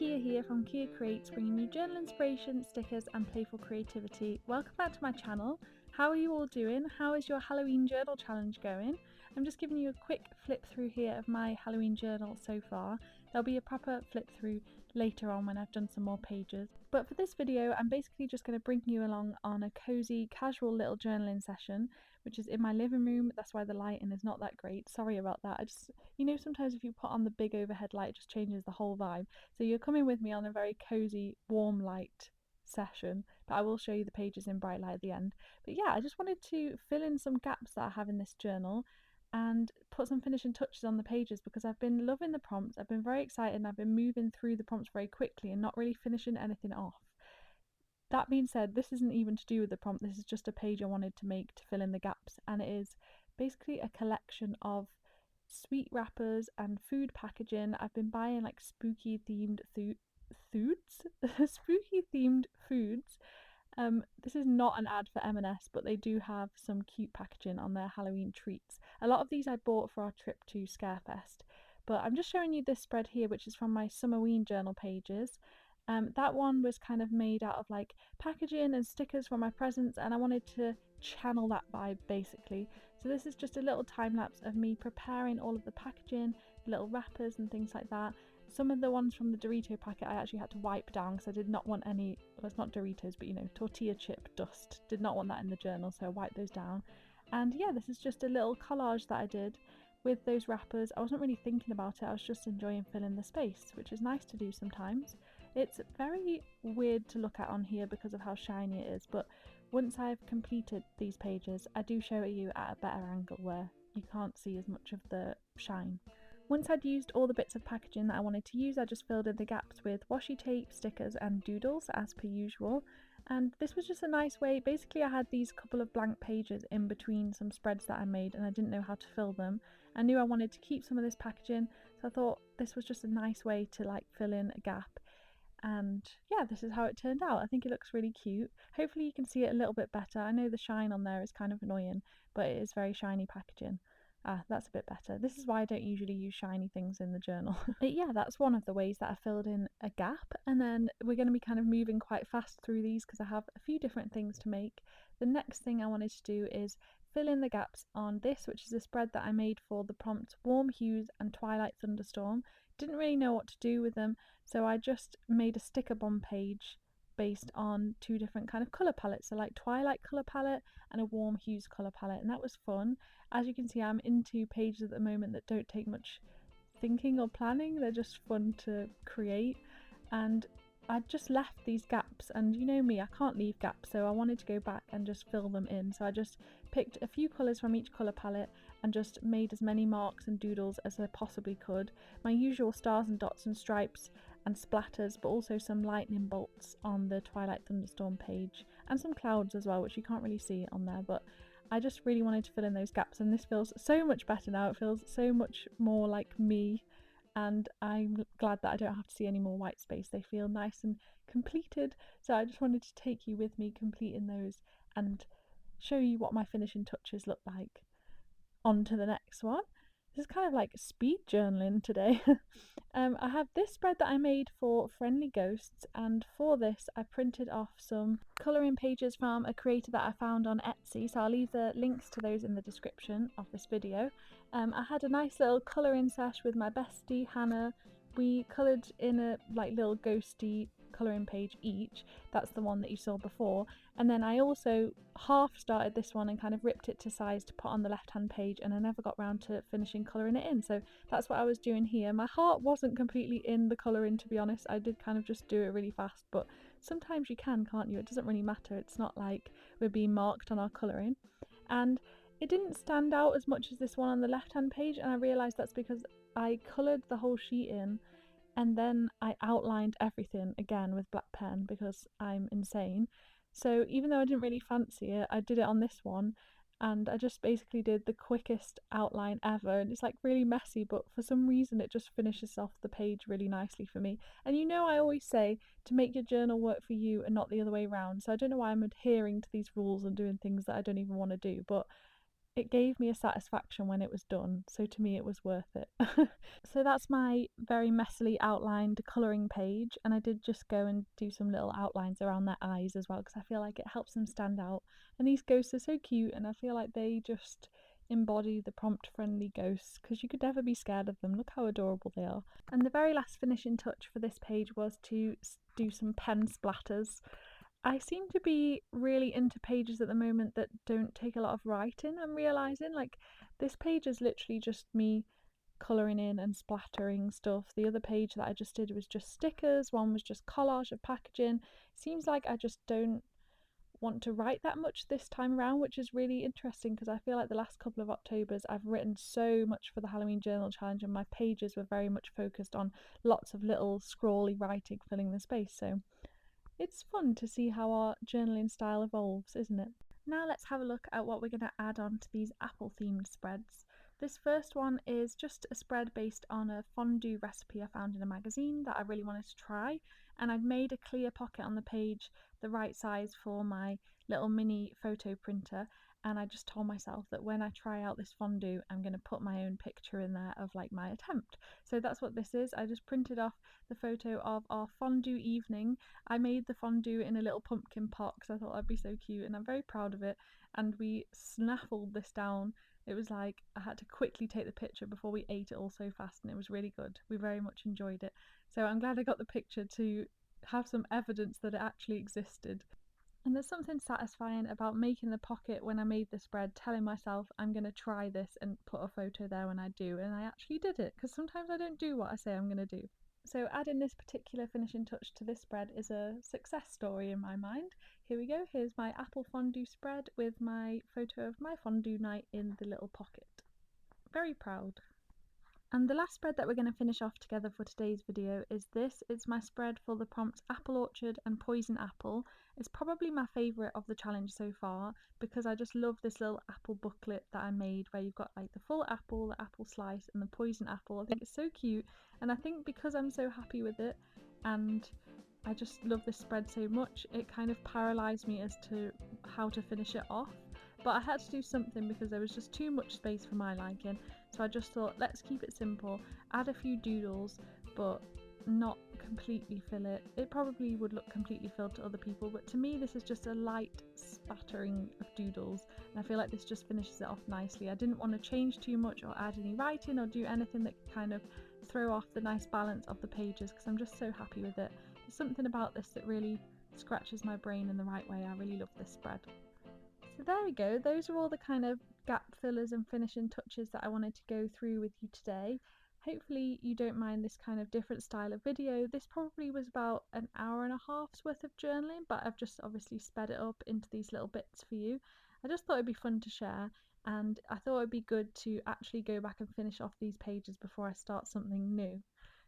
Kia here from Kia Creates, bringing you journal inspiration, stickers and playful creativity. Welcome back to my channel. How are you all doing? How is your Halloween journal challenge going? I'm just giving you a quick flip through here of my Halloween journal so far. There'll be a proper flip through later on when I've done some more pages. But for this video, I'm basically just going to bring you along on a cozy, casual little journaling session, which is in my living room. That's why the lighting is not that great. Sorry about that. Sometimes if you put on the big overhead light, it just changes the whole vibe. So you're coming with me on a very cozy, warm light session, but I will show you the pages in bright light at the end. But yeah, I just wanted to fill in some gaps that I have in this journal and put some finishing touches on the pages because I've been loving the prompts. I've been very excited and I've been moving through the prompts very quickly and not really finishing anything off. That being said, this isn't even to do with the prompt. This is just a page I wanted to make to fill in the gaps, and it is basically a collection of sweet wrappers and food packaging. I've been buying like spooky themed foods. Spooky themed foods. This is not an ad for M&S, but they do have some cute packaging on their Halloween treats. A lot of these I bought for our trip to Scarefest, but I'm just showing you this spread here, which is from my Summerween journal pages. That one was kind of made out of like packaging and stickers for my presents, and I wanted to channel that vibe basically. So this is just a little time lapse of me preparing all of the packaging, little wrappers and things like that. Some of the ones from the Dorito packet I actually had to wipe down because I did not want any, well, it's not Doritos, but tortilla chip dust. Did not want that in the journal, so I wiped those down. And yeah, this is just a little collage that I did with those wrappers. I wasn't really thinking about it, I was just enjoying filling the space, which is nice to do sometimes. It's very weird to look at on here because of how shiny it is, but once I've completed these pages, I do show it you at a better angle where you can't see as much of the shine. Once I'd used all the bits of packaging that I wanted to use, I just filled in the gaps with washi tape, stickers and doodles as per usual. And this was just a nice way. Basically, I had these couple of blank pages in between some spreads that I made and I didn't know how to fill them. I knew I wanted to keep some of this packaging, so I thought this was just a nice way to like fill in a gap. And yeah, this is how it turned out. I think it looks really cute. Hopefully you can see it a little bit better. I know the shine on there is kind of annoying, but it is very shiny packaging. Ah, that's a bit better. This is why I don't usually use shiny things in the journal. But yeah, that's one of the ways that I filled in a gap, and then we're going to be kind of moving quite fast through these because I have a few different things to make. The next thing I wanted to do is fill in the gaps on this, which is a spread that I made for the prompts Warm Hues and Twilight Thunderstorm. Didn't really know what to do with them, so I just made a sticker bomb page based on two different kind of colour palettes, so like Twilight colour palette and a Warm Hues colour palette, and that was fun. As you can see, I'm into pages at the moment that don't take much thinking or planning, they're just fun to create, and I just left these gaps, and you know me, I can't leave gaps, so I wanted to go back and just fill them in. So I just picked a few colours from each colour palette and just made as many marks and doodles as I possibly could. My usual stars and dots and stripes and splatters, but also some lightning bolts on the Twilight Thunderstorm page, and some clouds as well, which you can't really see on there, but I just really wanted to fill in those gaps, and this feels so much better now. It feels so much more like me, and I'm glad that I don't have to see any more white space. They feel nice and completed, so I just wanted to take you with me completing those and show you what my finishing touches look like. On to the next one. This is kind of like speed journaling today. I have this spread that I made for Friendly Ghosts, and for this I printed off some colouring pages from a creator that I found on Etsy, so I'll leave the links to those in the description of this video. I had a nice little colouring sesh with my bestie Hannah. We coloured in a like little ghosty colouring page each. That's the one that you saw before, and then I also half started this one and kind of ripped it to size to put on the left hand page, and I never got round to finishing colouring it in, so that's what I was doing here. My heart wasn't completely in the colouring, to be honest. I did kind of just do it really fast, but sometimes you can, can't you? It doesn't really matter. It's not like we're being marked on our colouring. And it didn't stand out as much as this one on the left hand page, and I realised that's because I coloured the whole sheet in and then I outlined everything again with black pen because I'm insane. So even though I didn't really fancy it, I did it on this one, and I just basically did the quickest outline ever, and it's like really messy, but for some reason it just finishes off the page really nicely for me. And you know, I always say to make your journal work for you and not the other way around, so I don't know why I'm adhering to these rules and doing things that I don't even want to do, but it gave me a satisfaction when it was done, so to me it was worth it. So that's my very messily outlined colouring page, and I did just go and do some little outlines around their eyes as well because I feel like it helps them stand out. And these ghosts are so cute, and I feel like they just embody the prompt friendly ghosts because you could never be scared of them. Look how adorable they are. And the very last finishing touch for this page was to do some pen splatters. I seem to be really into pages at the moment that don't take a lot of writing. I'm realising, like, this page is literally just me colouring in and splattering stuff. The other page that I just did was just stickers, one was just collage of packaging. Seems like I just don't want to write that much this time around, which is really interesting because I feel like the last couple of Octobers I've written so much for the Halloween Journal Challenge and my pages were very much focused on lots of little scrawly writing filling the space. So it's fun to see how our journaling style evolves, isn't it? Now let's have a look at what we're going to add on to these apple themed spreads. This first one is just a spread based on a fondue recipe I found in a magazine that I really wanted to try, and I'd made a clear pocket on the page the right size for my little mini photo printer, and I just told myself that when I try out this fondue I'm going to put my own picture in there of like my attempt. So that's what this is. I just printed off the photo of our fondue evening. I made the fondue in a little pumpkin pot because I thought that'd be so cute, and I'm very proud of it. And we snaffled this down. It was like I had to quickly take the picture before we ate it all so fast, and it was really good. We very much enjoyed it. So I'm glad I got the picture to have some evidence that it actually existed. And there's something satisfying about making the pocket when I made the spread, telling myself I'm going to try this and put a photo there when I do, and I actually did it because sometimes I don't do what I say I'm going to do. So adding this particular finishing touch to this spread is a success story in my mind. Here we go, here's my apple fondue spread with my photo of my fondue night in the little pocket. Very proud. And the last spread that we're going to finish off together for today's video is this. It's my spread for the prompts Apple Orchard and Poison Apple. It's probably my favourite of the challenge so far because I just love this little apple booklet that I made where you've got like the full apple, the apple slice and the poison apple. I think it's so cute, and I think because I'm so happy with it and I just love this spread so much, it kind of paralysed me as to how to finish it off. But I had to do something because there was just too much space for my liking. So I just thought, let's keep it simple, add a few doodles, but not completely fill it. It probably would look completely filled to other people, but to me this is just a light spattering of doodles, and I feel like this just finishes it off nicely. I didn't want to change too much or add any writing or do anything that could kind of throw off the nice balance of the pages because I'm just so happy with it. There's something about this that really scratches my brain in the right way. I really love this spread. So there we go, those are all the kind of gap fillers and finishing touches that I wanted to go through with you today. Hopefully you don't mind this kind of different style of video. This probably was about an hour and a half's worth of journaling, but I've just obviously sped it up into these little bits for you. I just thought it'd be fun to share, and I thought it'd be good to actually go back and finish off these pages before I start something new.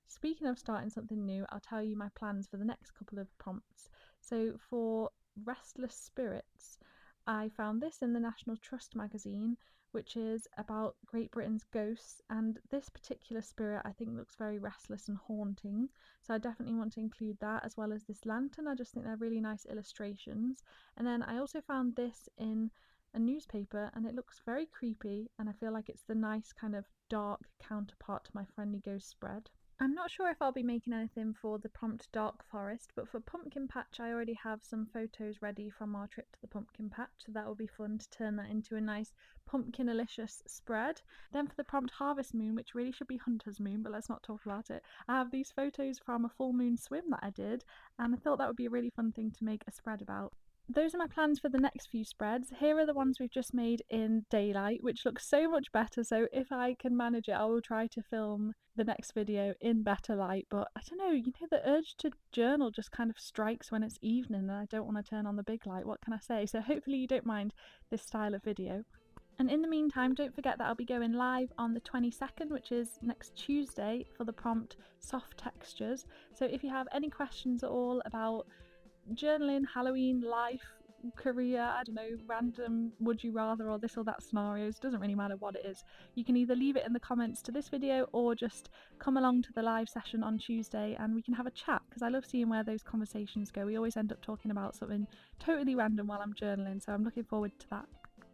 Speaking of starting something new, I'll tell you my plans for the next couple of prompts. So for Restless Spirits, I found this in the National Trust magazine, which is about Great Britain's ghosts, and this particular spirit I think looks very restless and haunting, so I definitely want to include that, as well as this lantern. I just think they're really nice illustrations. And then I also found this in a newspaper, and it looks very creepy, and I feel like it's the nice kind of dark counterpart to my Friendly Ghost spread. I'm not sure if I'll be making anything for the prompt Dark Forest, but for Pumpkin Patch I already have some photos ready from our trip to the Pumpkin Patch, so that will be fun to turn that into a nice pumpkin-alicious spread. Then for the prompt Harvest Moon, which really should be Hunter's Moon, but let's not talk about it, I have these photos from a full moon swim that I did, and I thought that would be a really fun thing to make a spread about. Those are my plans for the next few spreads. Here are the ones we've just made in daylight, which looks so much better, so if I can manage it I will try to film the next video in better light. But I don't know, the urge to journal just kind of strikes when it's evening and I don't want to turn on the big light. What can I say? So hopefully you don't mind this style of video. And in the meantime, don't forget that I'll be going live on the 22nd, which is next Tuesday, for the prompt Soft Textures. So if you have any questions at all about journaling, Halloween, life, career, I don't know, random would you rather or this or that scenarios, doesn't really matter what it is, you can either leave it in the comments to this video or just come along to the live session on Tuesday and we can have a chat, because I love seeing where those conversations go. We always end up talking about something totally random while I'm journaling, so I'm looking forward to that.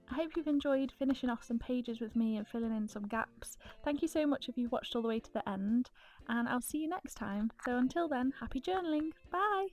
I hope you've enjoyed finishing off some pages with me and filling in some gaps. Thank you so much if you watched all the way to the end, and I'll see you next time. So until then, happy journaling. Bye!